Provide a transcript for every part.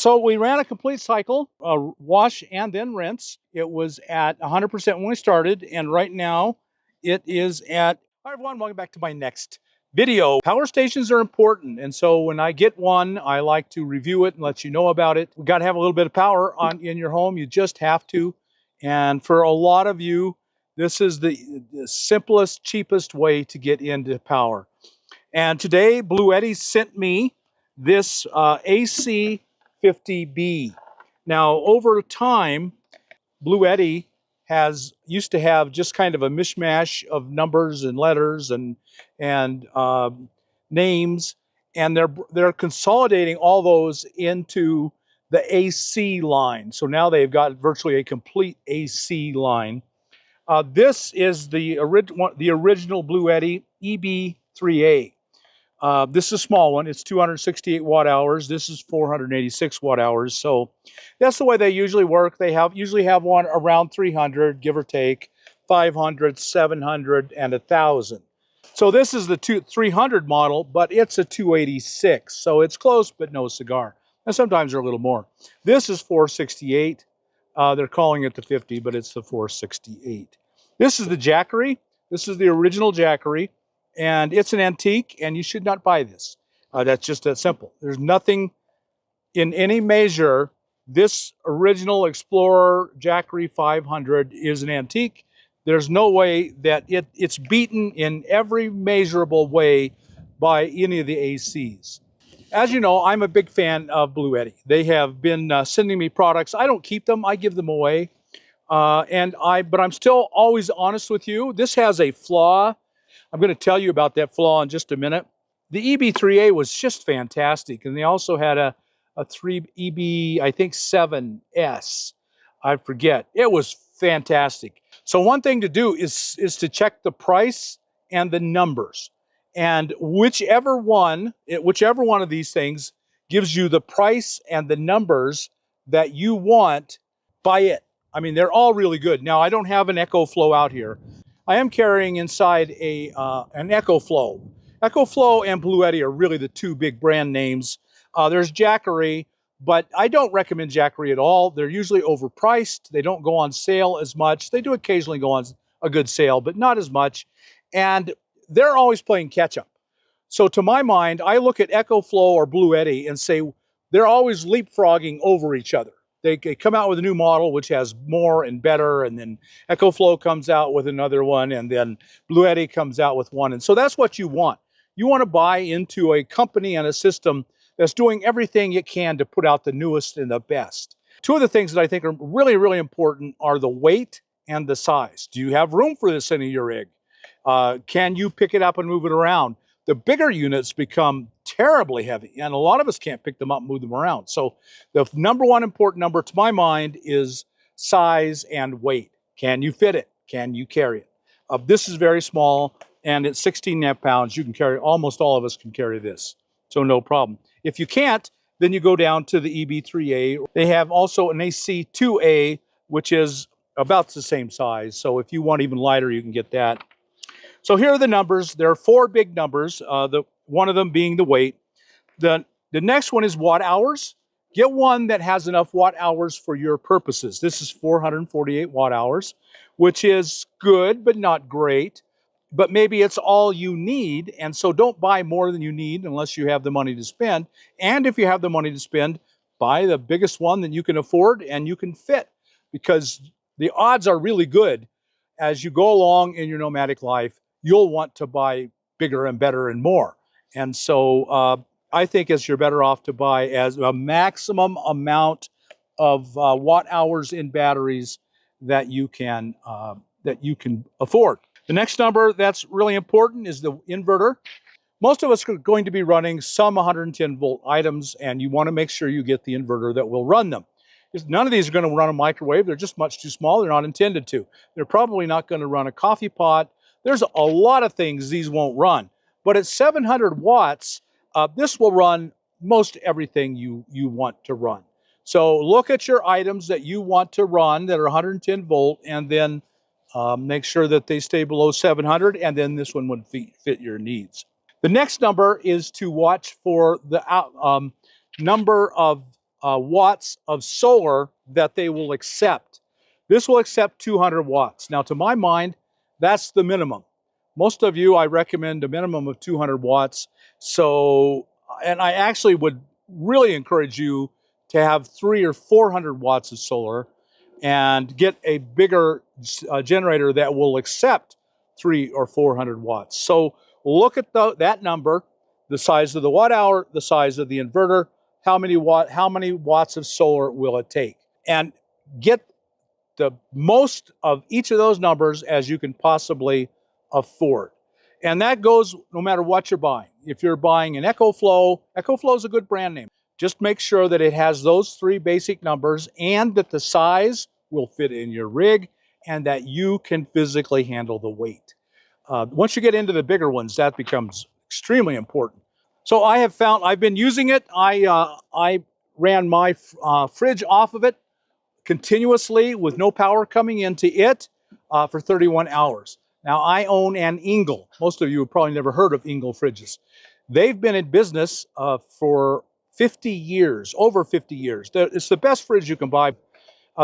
So we ran a complete cycle, wash and then rinse. It was at 100% when we started, and right now it is at... Hi everyone, welcome back to my next video. Power stations are important, and so when I get one, I like to review it and let you know about it. We got to have a little bit of power in your home. You just have to. And for a lot of you, this is the simplest, cheapest way to get into power. And today, Bluetti sent me this AC50B. Now, over time, Bluetti used to have just kind of a mishmash of numbers and letters and names, and they're consolidating all those into the AC line. So now they've got virtually a complete AC line. This is the original Bluetti EB3A. This is a small one. It's 268 watt hours. This is 486 watt hours. So that's the way they usually work. They usually have one around 300, give or take, 500, 700, and 1,000. So this is the 300 model, but it's a 286. So it's close, but no cigar. And sometimes they're a little more. This is 468. They're calling it the 50, but it's the 468. This is the Jackery. This is the original Jackery. And it's an antique, and you should not buy this. That's just that simple. There's nothing in any measure. This original Explorer Jackery 500 is an antique. There's no way that it's beaten in every measurable way by any of the ACs. As you know, I'm a big fan of Bluetti. They have been sending me products. I don't keep them. I give them away. But I'm still always honest with you. This has a flaw. I'm going to tell you about that flaw in just a minute. The EB3A was just fantastic, and they also had a 3 EB, I think 7S. I forget. It was fantastic. So one thing to do is to check the price and the numbers, and whichever one of these things gives you the price and the numbers that you want, buy it. I mean, they're all really good. Now, I don't have an ECOFLOW out here. I am carrying inside an ECOFLOW. ECOFLOW and Bluetti are really the two big brand names. There's Jackery, but I don't recommend Jackery at all. They're usually overpriced. They don't go on sale as much. They do occasionally go on a good sale, but not as much. And they're always playing catch up. So to my mind, I look at ECOFLOW or Bluetti and say they're always leapfrogging over each other. They come out with a new model which has more and better, and then ECOFLOW comes out with another one, and then Bluetti comes out with one. And so that's what you want. You want to buy into a company and a system that's doing everything it can to put out the newest and the best. Two of the things that I think are really, really important are the weight and the size. Do you have room for this in your rig? Can you pick it up and move it around? The bigger units become terribly heavy, and a lot of us can't pick them up and move them around. So the number one important number to my mind is size and weight. Can you fit it? Can you carry it? This is very small, and it's 16.5 pounds. You can carry, almost all of us can carry this, so no problem. If you can't, then you go down to the EB3A. They have also an AC2A, which is about the same size. So if you want even lighter, you can get that. So here are the numbers. There are four big numbers, one of them being the weight. The next one is watt hours. Get one that has enough watt hours for your purposes. This is 448 watt hours, which is good, but not great. But maybe it's all you need, and so don't buy more than you need unless you have the money to spend. And if you have the money to spend, buy the biggest one that you can afford and you can fit, because the odds are really good as you go along in your nomadic life, you'll want to buy bigger and better and more. And so I think you're better off to buy as a maximum amount of watt hours in batteries that you can afford. The next number that's really important is the inverter. Most of us are going to be running some 110 volt items, and you want to make sure you get the inverter that will run them. None of these are going to run a microwave. They're just much too small. They're not intended to. They're probably not going to run a coffee pot. There's a lot of things these won't run. But at 700 watts, this will run most everything you want to run. So look at your items that you want to run that are 110 volt, and then make sure that they stay below 700, and then this one would fit your needs. The next number is to watch for the number of watts of solar that they will accept. This will accept 200 watts. Now, to my mind, that's the minimum. Most of you, I recommend a minimum of 200 watts. So, and I actually would really encourage you to have 300 or 400 watts of solar and get a bigger generator that will accept 300 or 400 watts. So look at that number, the size of the watt hour, the size of the inverter, how many watts of solar will it take, and get the most of each of those numbers as you can possibly afford. And that goes no matter what you're buying. If you're buying an EcoFlow, EcoFlow is a good brand name. Just make sure that it has those 3 basic numbers and that the size will fit in your rig and that you can physically handle the weight. Once you get into the bigger ones, that becomes extremely important. So I have found, I've been using it. I ran my fridge off of it continuously with no power coming into it for 31 hours. Now, I own an ENLGLE. Most of you have probably never heard of ENLGLE fridges. They've been in business for 50 years, over 50 years. It's the best fridge you can buy.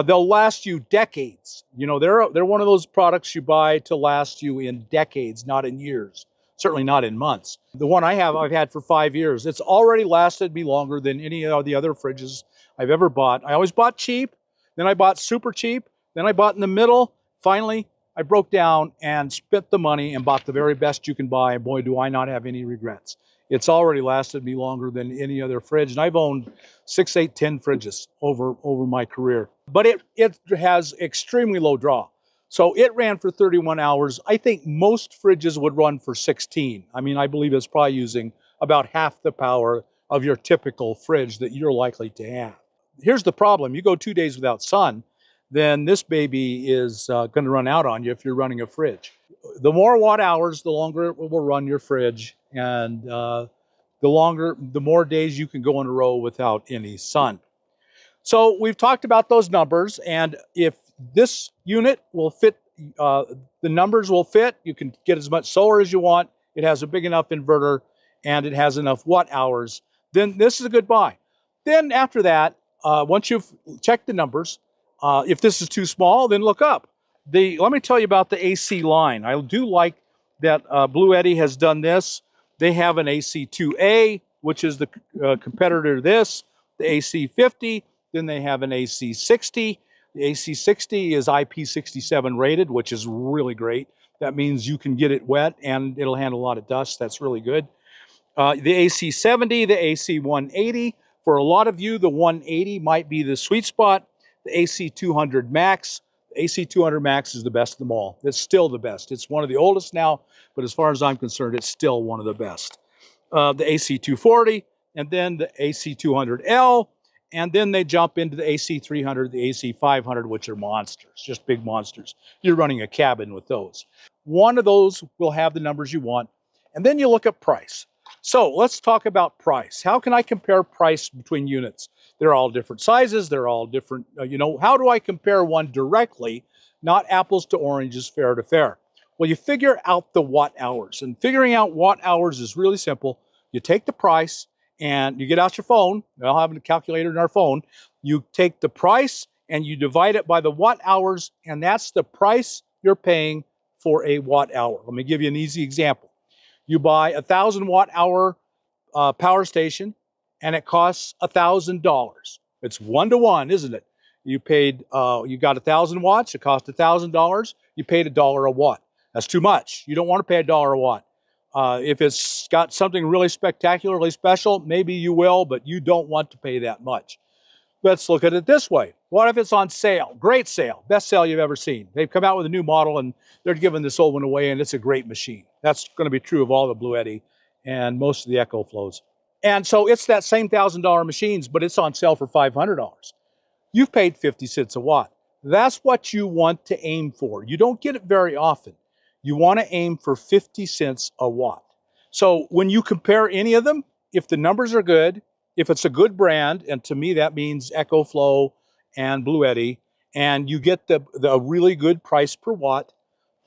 They'll last you decades. You know, they're one of those products you buy to last you in decades, not in years. Certainly not in months. The one I have, I've had for 5 years. It's already lasted me longer than any of the other fridges I've ever bought. I always bought cheap, then I bought super cheap, then I bought in the middle. Finally, I broke down and spent the money and bought the very best you can buy, and boy, do I not have any regrets. It's already lasted me longer than any other fridge, and I've owned 6, 8, 10 fridges over my career. But it has extremely low draw. So it ran for 31 hours. I think most fridges would run for 16. I mean, I believe it's probably using about half the power of your typical fridge that you're likely to have. Here's the problem. You go 2 days without sun, then this baby is going to run out on you if you're running a fridge. The more watt hours, the longer it will run your fridge, and the more days you can go in a row without any sun. So we've talked about those numbers, and if this unit will fit, the numbers will fit, you can get as much solar as you want, it has a big enough inverter, and it has enough watt hours, then this is a good buy. Then after that, once you've checked the numbers, if this is too small, then look up. Let me tell you about the AC line. I do like that Bluetti has done this. They have an AC2A, which is the competitor to this, the AC50. Then they have an AC60. The AC60 is IP67 rated, which is really great. That means you can get it wet and it'll handle a lot of dust. That's really good. The AC70, the AC180. For a lot of you, the 180 might be the sweet spot. The AC200 Max. The AC200 Max is the best of them all. It's still the best. It's one of the oldest now, but as far as I'm concerned, it's still one of the best. The AC240, and then the AC200L, and then they jump into the AC300, the AC500, which are monsters, just big monsters. You're running a cabin with those. One of those will have the numbers you want, and then you look at price. So let's talk about price. How can I compare price between units? They're all different sizes. They're all different, how do I compare one directly, not apples to oranges, fair to fair? Well, you figure out the watt hours, and figuring out watt hours is really simple. You take the price and you get out your phone. I'll have a calculator in our phone. You take the price and you divide it by the watt hours, and that's the price you're paying for a watt hour. Let me give you an easy example. You buy a 1,000 watt hour power station, and it costs $1,000. It's 1 to 1, isn't it? You got 1,000 watts. It cost $1,000. You paid $1 a watt. That's too much. You don't want to pay $1 a watt. If it's got something really spectacularly special, maybe you will, but you don't want to pay that much. Let's look at it this way. What if it's on sale? Great sale. Best sale you've ever seen. They've come out with a new model and they're giving this old one away, and it's a great machine. That's going to be true of all the Bluetti and most of the EcoFlows. And so it's that same $1,000 machines, but it's on sale for $500. You've paid 50 cents a watt. That's what you want to aim for. You don't get it very often. You want to aim for 50 cents a watt. So when you compare any of them, if the numbers are good, if it's a good brand, and to me that means EcoFlow and Bluetti, and you get the really good price per watt,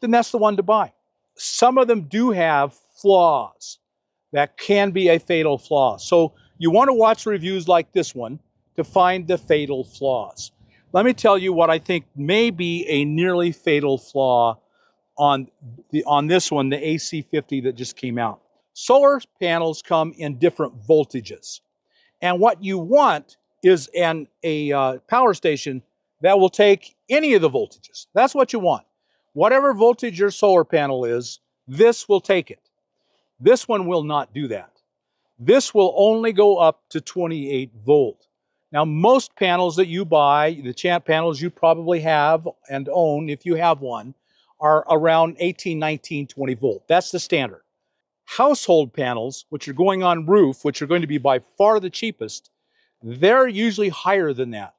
then that's the one to buy. Some of them do have flaws. That can be a fatal flaw. So you want to watch reviews like this one to find the fatal flaws. Let me tell you what I think may be a nearly fatal flaw on this one, the AC50 that just came out. Solar panels come in different voltages. And what you want is a power station that will take any of the voltages. That's what you want. Whatever voltage your solar panel is, this will take it. This one will not do that. This will only go up to 28 volt. Now, most panels that you buy, the Champ panels you probably have and own, if you have one, are around 18, 19, 20 volt. That's the standard. Household panels, which are going on roof, which are going to be by far the cheapest, they're usually higher than that.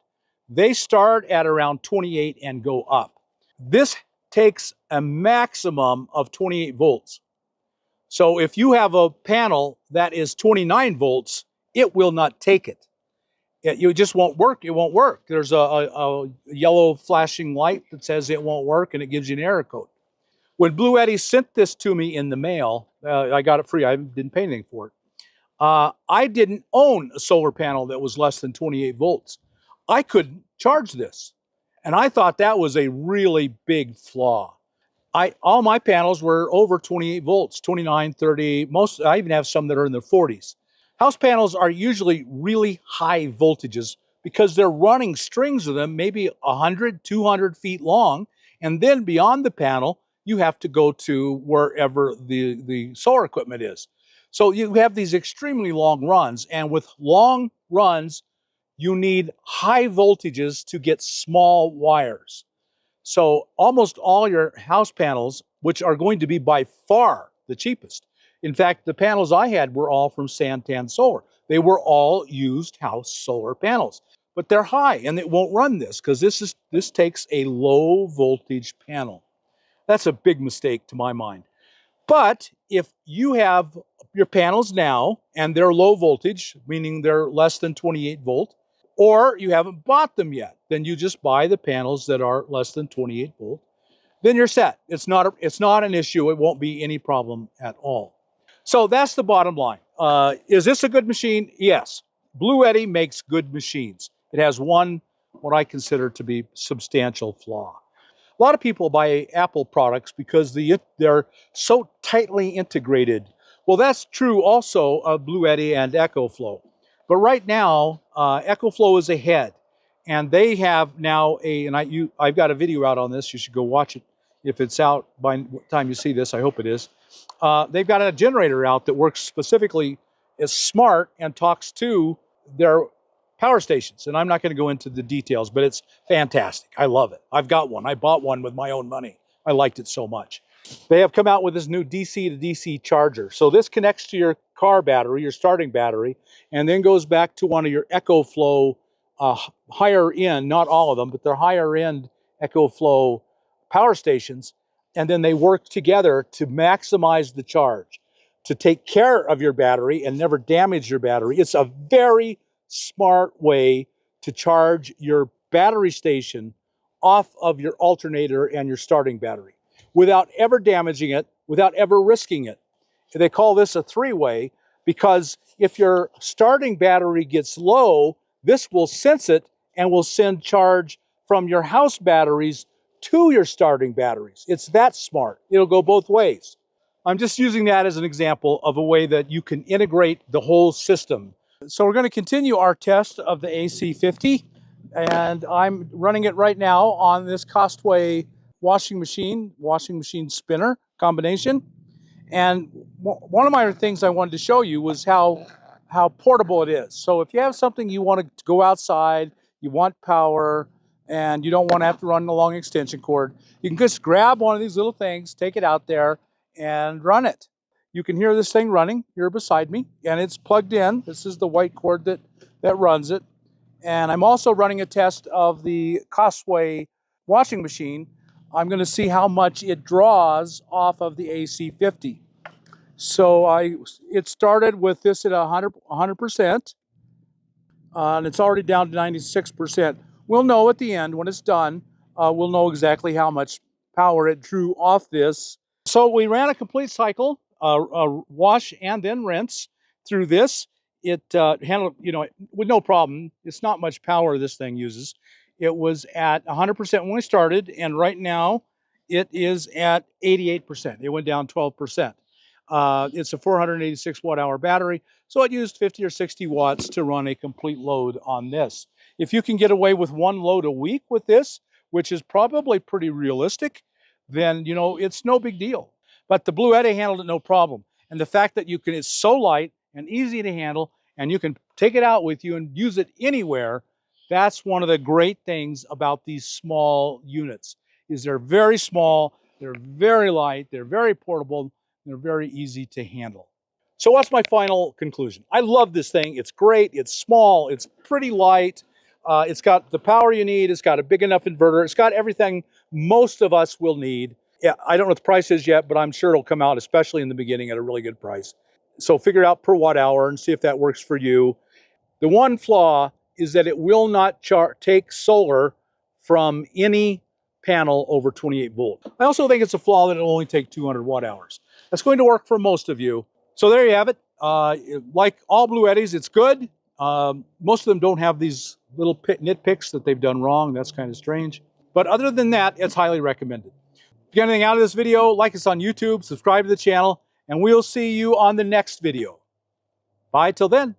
They start at around 28 and go up. This takes a maximum of 28 volts. So if you have a panel that is 29 volts, it will not take it. It just won't work. It won't work. There's a yellow flashing light that says it won't work, and it gives you an error code. When Bluetti sent this to me in the mail, I got it free. I didn't pay anything for it. I didn't own a solar panel that was less than 28 volts. I couldn't charge this. And I thought that was a really big flaw. All my panels were over 28 volts, 29, 30, I even have some that are in the 40s. House panels are usually really high voltages because they're running strings of them, maybe 100, 200 feet long. And then beyond the panel, you have to go to wherever the solar equipment is. So you have these extremely long runs, and with long runs, you need high voltages to get small wires. So almost all your house panels, which are going to be by far the cheapest. In fact, the panels I had were all from Santan Solar. They were all used house solar panels, but they're high and it won't run this because this takes a low voltage panel. That's a big mistake to my mind. But if you have your panels now and they're low voltage, meaning they're less than 28 volt, or you haven't bought them yet, then you just buy the panels that are less than 28 volt. Then you're set. It's not an issue. It won't be any problem at all. So that's the bottom line. Is this a good machine? Yes. Bluetti makes good machines. It has one, what I consider to be substantial flaw. A lot of people buy Apple products because they're so tightly integrated. Well, that's true also of Bluetti and EcoFlow. But right now, EcoFlow is ahead. And they have now I've got a video out on this. You should go watch it if it's out by the time you see this. I hope it is. They've got a generator out that works specifically, is smart, and talks to their power stations. And I'm not going to go into the details, but it's fantastic. I love it. I've got one. I bought one with my own money. I liked it so much. They have come out with this new DC to DC charger. So this connects to your car battery, your starting battery, and then goes back to one of your EcoFlow higher end, not all of them, but they're higher end EcoFlow power stations. And then they work together to maximize the charge, to take care of your battery and never damage your battery. It's a very smart way to charge your battery station off of your alternator and your starting battery without ever damaging it, without ever risking it. They call this a three-way because if your starting battery gets low, this will sense it and will send charge from your house batteries to your starting batteries. It's that smart. It'll go both ways. I'm just using that as an example of a way that you can integrate the whole system. So we're going to continue our test of the AC50, and I'm running it right now on this COSTWAY washing machine spinner combination. And one of my things I wanted to show you was how portable it is. So if you have something you want to go outside, you want power, and you don't want to have to run a long extension cord, you can just grab one of these little things, take it out there, and run it. You can hear this thing running here beside me, and it's plugged in. This is the white cord that runs it. And I'm also running a test of the COSTWAY washing machine. I'm going to see how much it draws off of the AC50. So it started with this at 100%, and it's already down to 96%. We'll know at the end when it's done. We'll know exactly how much power it drew off this. So we ran a complete cycle, wash and then rinse through this. it handled, with no problem. It's not much power this thing uses. It was at 100% when we started, and right now it is at 88%. It went down 12%. It's a 486 watt hour battery, so it used 50 or 60 watts to run a complete load on this. If you can get away with one load a week with this, which is probably pretty realistic, then it's no big deal. But the Bluetti handled it no problem. And the fact that it's so light and easy to handle, and you can take it out with you and use it anywhere, that's one of the great things about these small units, is they're very small, they're very light, they're very portable, they're very easy to handle. So what's my final conclusion? I love this thing. It's great, it's small, it's pretty light, it's got the power you need, it's got a big enough inverter, it's got everything most of us will need. Yeah, I don't know what the price is yet, but I'm sure it'll come out, especially in the beginning, at a really good price. So figure it out per watt hour and see if that works for you. The one flaw is that it will not take solar from any panel over 28 volt. I also think it's a flaw that it'll only take 200 watt hours. That's going to work for most of you. So there you have it. Like all Bluettis, it's good. Most of them don't have these little nitpicks that they've done wrong. That's kind of strange. But other than that, it's highly recommended. If you get anything out of this video, like us on YouTube, subscribe to the channel, and we'll see you on the next video. Bye till then.